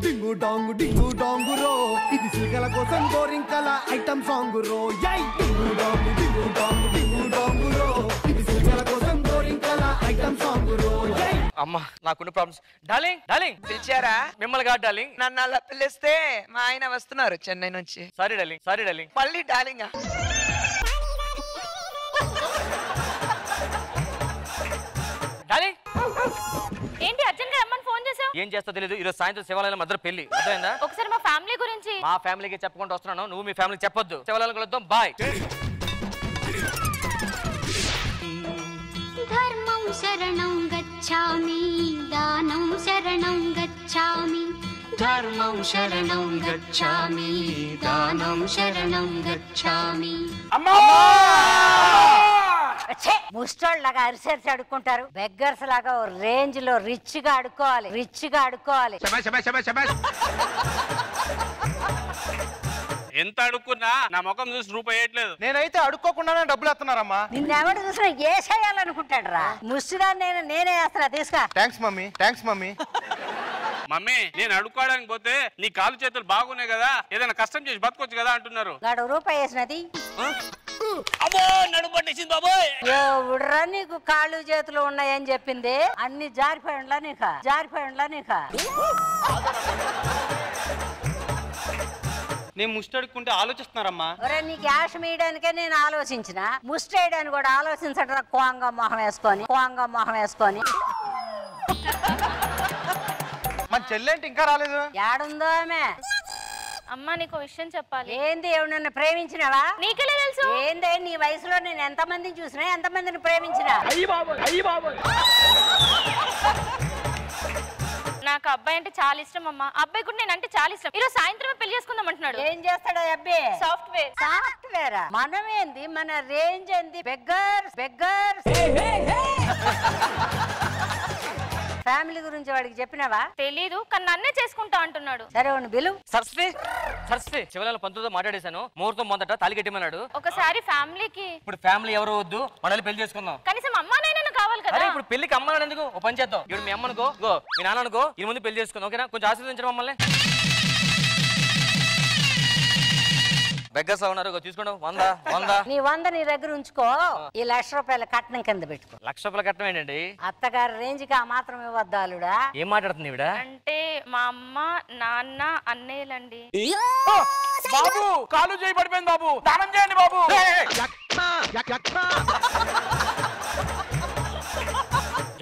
డింగు డాంగు రో ఇది సిల్కల కోసం గోరింకల ఐటమ్ సాంగ్ రో యై డింగు డాంగు రో ఇది సిల్కల కోసం గోరింకల ఐటమ్ సాంగ్ రో యై అమ్మా నాకున్న ప్రాబ్లమ్స్ డార్లింగ్ పిలిచారా? మిమ్మల్ని కాదు డార్లింగ్ నన్ను అలా పిలిస్తే మా ఆయన వస్తున్నారు చెన్నై నుంచి. సారీ డార్లింగ్ మళ్ళీ డార్లింగా? డార్లింగ్ ఏంటి అర్జెంట్ గా రమ్మని ఫోన్ చేసావు? ఏం చేస్తా తెలియదు ఈరోజు సాయంత్రం శివాలయంలో మధ్య పెళ్లి అర్థమైందా? ఒకసారి మా ఫ్యామిలీ గురించి. మా ఫ్యామిలీకి చెప్పుకుంటూ వస్తున్నాను, నువ్వు మీ ఫ్యామిలీకి చెప్పొద్దు. శివాలయం కలుద్దాం, బాయ్. ధర్మం శరణం గచ్ఛామి దానం శరణం గచ్ఛామి ధర్మం శరణం గచ్ఛామి దానం శరణం గచ్ఛామి. ముస్టోళ్ళ లాగా అరిసరిసి అడుక్కుంటారు, బెగ్గర్స్ లాగా రేంజ్ లో రిచ్ గా అడుక్కోవాలి. ఎంత అడుక్కున్నా నా ముఖం చూసి రూపాయి వేయట్లేదు. నేనైతే అడుక్కోకుండానే డబ్బులు వేస్తున్నారమ్మా. నిన్నెవడు చూసినా వేసేయాలనుకుంటాడు రా. ముస్టిదాన్ని నేనే వేస్తున్నా, తీసుకో. Thanks mummy. మమ్మీ నేను అడుక్కోవడానికి పోతే నీ కాలు చేతులు బాగున్నాయి కదా, ఏదైనా కష్టం చేసి బతకొచ్చు కదా అంటున్నారు. గాడు రూపాయి వేసినది అబ్బో నడుము పట్టేసింది బాబోయ్. ఎవడురా నీకు కాళ్ళు చేతులు ఉన్నాయని చెప్పింది? అన్ని జారిపోయిండ్లా నీక నేను ముష్టి అడుక్కుంటే ఆలోచిస్తున్నారమ్మా. ఒరే నీ క్యాష్ మీయడానికే నేను ఆలోచించిన, ముష్టి వేయడానికి కూడా ఆలోచించట్రా. కోంగ మొహం వేసుకొని మన చెల్లెంటి ఇంకా రాలేదు. ఏడుందో ఆమె? అమ్మా నీకు విషయం చెప్పాలి. ఏంది? ఎవరినన్ను ప్రేమించినవా? నీకెలా తెలుసు? ఏందే నీ వయసులో నేను ఎంతమందిని చూసినా, ఎంతమందిని ప్రేమించినా? నాకు అబ్బాయి అంటే చాలా ఇష్టం అమ్మా. అబ్బాయి కూడా నేను అంటే చాలా ఇష్టం. ఈరోజు సాయంత్రమే పెళ్లి చేసుకుందాం అంటున్నాడు. ఏం చేస్తాడా అబ్బాయి? సాఫ్ట్వేర్. మనం ఏంది, మన రేంజ్ ఏంది? బెగ్గర్స్ ఫ్యామిలీ గురించి వాడికి చెప్పినావా? తెలీదు, కానీ నన్నే చేసుకుంటా అంటున్నాడు. సరే బిలు. సరస్వతి శివాలయంలో పంతులతో మాట్లాడేశాను. ముహూర్తం మొదట తాళి కట్టమన్నాడు. ఒకసారి ఫ్యామిలీకి. ఇప్పుడు ఫ్యామిలీ ఎవరు వద్దు, మనల్ని పెళ్లి చేసుకుందాం. కనీసం అమ్మా నాయన కావాలి కదా. ఇప్పుడు పెళ్లికి అమ్మ నాన్న ఎందుకు? ఓ పని చేద్దాం, ఇప్పుడు మీ అమ్మనుకో, మీ నాన్న అనుకో, ఈ ముందు పెళ్లి చేసుకుందాం. ఓకేనా? కొంచెం ఆశీర్వదించడం మమ్మల్ని. బెగ్గర్స్ ఉన్నారు, తీసుకోండి. 100 నీ 100 నీ దగ్గర ఉంచుకో. ఈ ₹1,00,000 కట్నం కింద పెట్టుకో. ₹1,00,000 కట్నం ఏంటండి? అత్తగారి రేంజ్ కి ఆ మాత్రం ఇవ్వద్దు అల్లుడా. ఏం మాట్లాడుతుంది ఈవిడ? అంటే మా అమ్మ నాన్న అన్నయ్యలండి. బాబు కాలు చేయి పడిపోయింది బాబు, దానం చేయండి బాబు.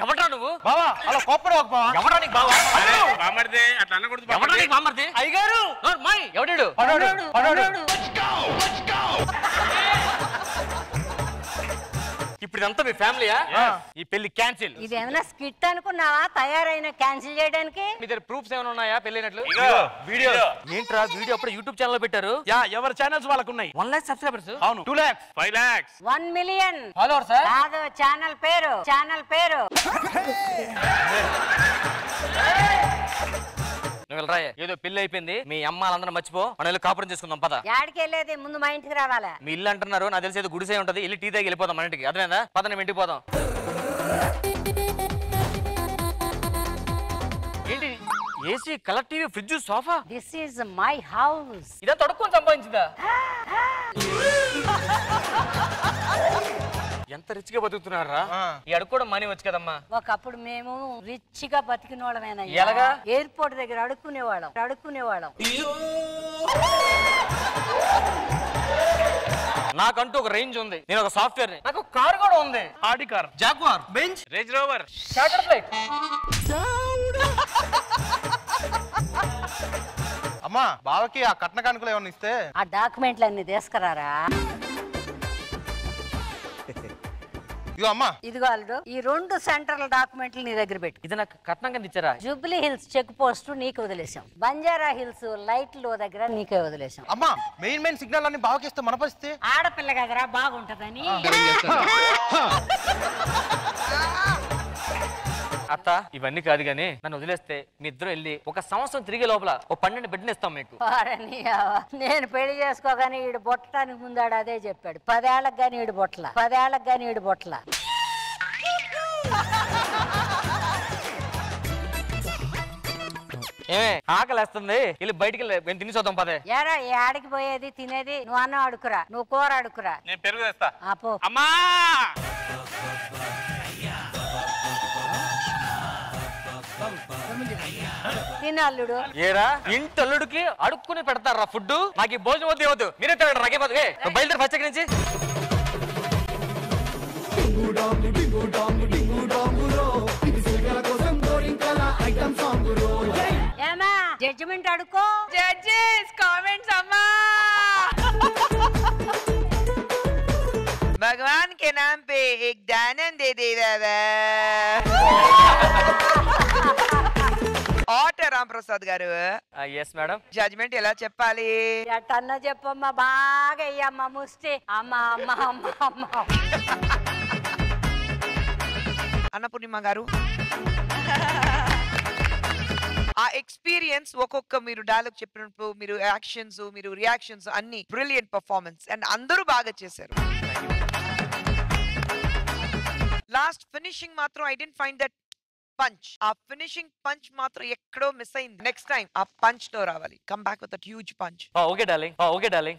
ఎవడ్రా నువ్వు? బావా అలా కోపడు ఎవడ్రా నీకు బావా? బామర్దే అట్లా అనకూడదు. ఎవడ్రా నీకు బామర్ది? అయ్యగారు ఎవడాడు? ఇప్పుడు ఇదంతా మీ ఫ్యామిలీయా? ఈ పెళ్లి క్యాన్సిల్. ఇదేమైనా స్కిట్ అనుకున్నావా తయారైన క్యాన్సిల్ చేయడానికి? మీ దగ్గర ప్రూఫ్స్ ఏమైనా ఉన్నాయా పెళ్ళైనట్లు? వీడియో ఏంట్రా వీడియో అప్పుడు యూట్యూబ్ ఛానల్ పెట్టారు? ఎవరి ఛానల్స్ వాళ్ళకు ఉన్నాయి. 1 lakh సబ్స్క్రైబర్స్. అవును 2 lakhs 5 lakhs 1 million ఫాలోవర్స్. కాదు, ఛానల్ పేరు. నువ్వు వెళ్ళరా, ఏదో పెళ్లి అయిపోయింది, మీ అమ్మ వాళ్ళందరూ మర్చిపో, మనం వెళ్ళి కాపురం చేసుకుందాం పద. యాడికి వెళ్ళేది? ముందు మా ఇంటికి రావాలా? మీ ఇల్లు అంటున్నారు, నాకు తెలిసి ఏదో గుడిసే ఉంటది, వెళ్ళి టీ తాగి వెళ్ళిపోదాం మన ఇంటికి. అర్థమైందా? పద నేను ఇంటికి పోదాం. ఏంటి AC, colour TV, fridge, sofa? This is my house. ఇదంతా తొడుక్కొని సంపాదించిందా? ఎంత రిచ్ గా బతుకుతున్నారా? ఈ అడుక్కోవడం మనీ వచ్చు కదమ్మా. ఒకప్పుడు మేము రిచ్ గా బతికిన వాళ్ళమేనా? ఎలాగా? ఎయిర్పోర్ట్ దగ్గర అడుక్కునేవాళ్ళం. నాకంటూ ఒక రేంజ్ ఉంది, నేను ఒక సాఫ్ట్వేర్, నాకు కార్ కూడా ఉంది. Audi car, jaguar, Benz, range rover, charter flight. అమ్మా బావకి ఆ కట్న కానుకలు ఏమన్నా ఇస్తే ఆ డాక్యుమెంట్లు అన్ని తీసుకురారా. ఇదిగో అమ్మా. ఇదిగో అల్లుడు, ఈ 2 సెంట్రల్ డాక్యుమెంట్లు నీ దగ్గర పెట్టు. ఇది నాకు కట్నం కింద ఇచ్చారా? జూబ్లీ హిల్స్ చెక్ పోస్ట్ నీకు వదిలేసాం, బంజారా హిల్స్ లైట్లు దగ్గర నీకే వదిలేసాం. అమ్మా మెయిన్ సిగ్నల్ అన్ని బావకిస్తే మన పరిస్థితి? ఆడపిల్ల కదరా బాగుంటదని. అత్త ఇవన్నీ కాదు గానీ నన్ను వదిలేస్తే మీ ఇద్దరు వెళ్ళి 1 సంవత్సరం తిరిగే లోపల ఓ 12 బిడ్డని ఇస్తాం మీకు. నేను పెళ్లి చేసుకోగానే ఈడు బొట్టడానికి ముందాడు అదే చెప్పాడు. 10 ఏళ్ళకి గానీ ఈడు బొట్ల. ఏమే ఆకలేస్తుంది వెళ్ళి బయటికి వెళ్ళి తిని చూద్దాం పదే. ఏరా ఆడికి పోయేది తినేది నువ్వు అన్నం అడుకురా, నువ్వు కూర అడుకురా. నేను పెరుగు తెస్తా. ఆపో. అమ్మా తినల్లుడు. ఏరా ఇంటి అల్లుడికి అడుక్కుని పెడతారా ఫుడ్? నాకు ఈ భోజనం వద్దు వద్దు, మీరే తినండి. రకేపోదు బయలుదేరి ఫస్ట్ నుంచి. డింగు డాంగు డింగు డాంగు డింగు డాంగు రో, ఇది సిల్కల కోసం గోరింకల ఐటమ్ సాంగ్ రో. ఏమా జడ్జిమెంట్ అడుకో. జడ్జెస్ కామెంట్స్ అమ్మా. भगवान के नाम पे एक दानन दे दे बाबा. ఆట రాంప్రసాద్ గారు. Yes madam. జడ్జ్మెంట్ ఎలా చెప్పాలి? ఎట్టన్నా చెప్పమ్మా, బాగా అయ్యమ్మా ముష్టి. అమ్మా అమ్మా అమ్మా అమ్మా. అన్నపూర్ణిమ గారు, ఆ ఎక్స్పీరియన్స్ ఒక్కొక్క మీరు డైలాగ్ చెప్పినప్పుడు మీరు యాక్షన్స్ మీరు రియాక్షన్స్ అన్ని బ్రిలియంట్ పర్ఫార్మెన్స్ అండ్ అందరూ బాగా చేశారు. లాస్ట్ ఫినిషింగ్ మాత్రం I didn't find that punch. ఆ ఫినిషింగ్ పంచ్ మాత్రం ఎక్కడో మిస్ అయింది. నెక్స్ట్ టైం ఆ పంచ్ తో రావాలి. Come back with that huge punch. Okay darling. Okay darling.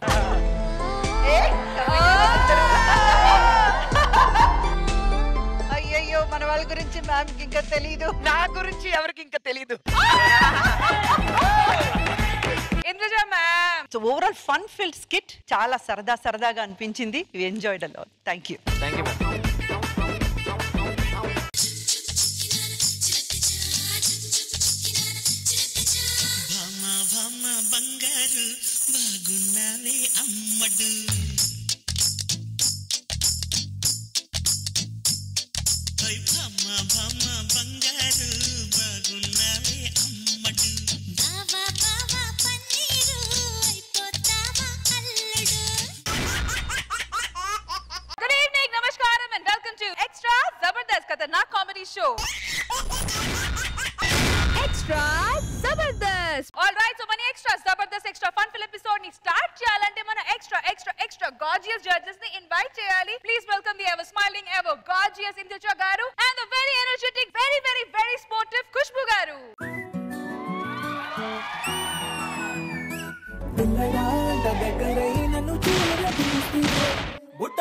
అయ్యయ్యో, మన వాళ్ళ గురించి మ్యామ్ కి ఇంకా తెలీదు, నా గురించి ఎవరికి ఇంకా తెలీదు. Indraja ma'am. So overall fun filled skit, చాలా సరదాగా అనిపించింది. We enjoyed a lot. Thank you. Thank you ma'am. బంగారు బాగున్నావే అమ్మడు, భామ భామ బంగారు బాగున్నావే అమ్మడు, బావా బావా పన్నీరు అయిపోతావా అల్లుడు. Good evening, namaskaram and welcome to Extra Zabardast Khatarnak Comedy Show. Extra Zabardast. All right, so many extra Zabardast extra fun filled episode ni start cheyalante mana extra gorgeous judges ni invite cheyali. Please welcome the ever smiling, ever gorgeous Indra garu and the very energetic, very sportive Khushbu garu. పిల్లగా దగ్గరై నన్ను చూడదీస్తే బుట్ట